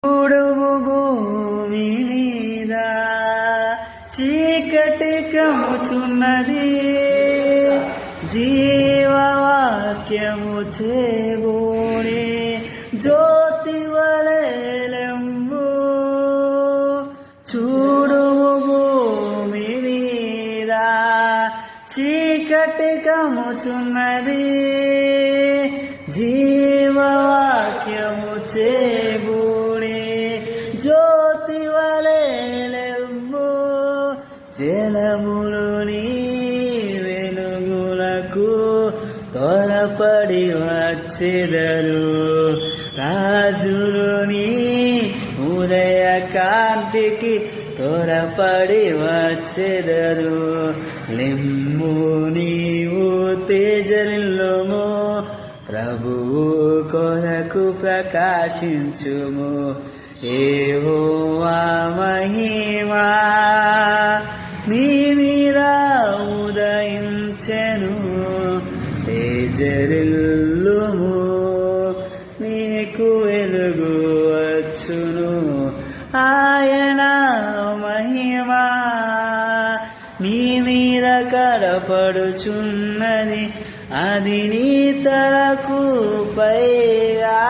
చూడుము భూమి మీద చీకటి కమ్ముచున్నది, జీవవాక్యము చేబూని జ్యోతి వలెలెంబు. చూడుము భూమి మీద చీకటి కమ్ముచున్నది, జీవవాక్యము చేబూని జ్యోతి వలెలెంబు. జలములు నీ వెలుగులకు త్వరపడి వచ్చెదరు, రాజులు నీ ఉదయ కాంతికి త్వరపడి వచ్చెదరు. లెమ్ము నీవు తేజరిల్లుము, ప్రభువు కొరకు ప్రకాశించుము. యెహోవా మహిమా నీ మీద ఉదయించెను, తేజరిల్లుము నీకు వెలుగు వచ్చును. ఆయన మహిమా నీ మీద కనపడుచున్నది, అది నీ తలకు పైగా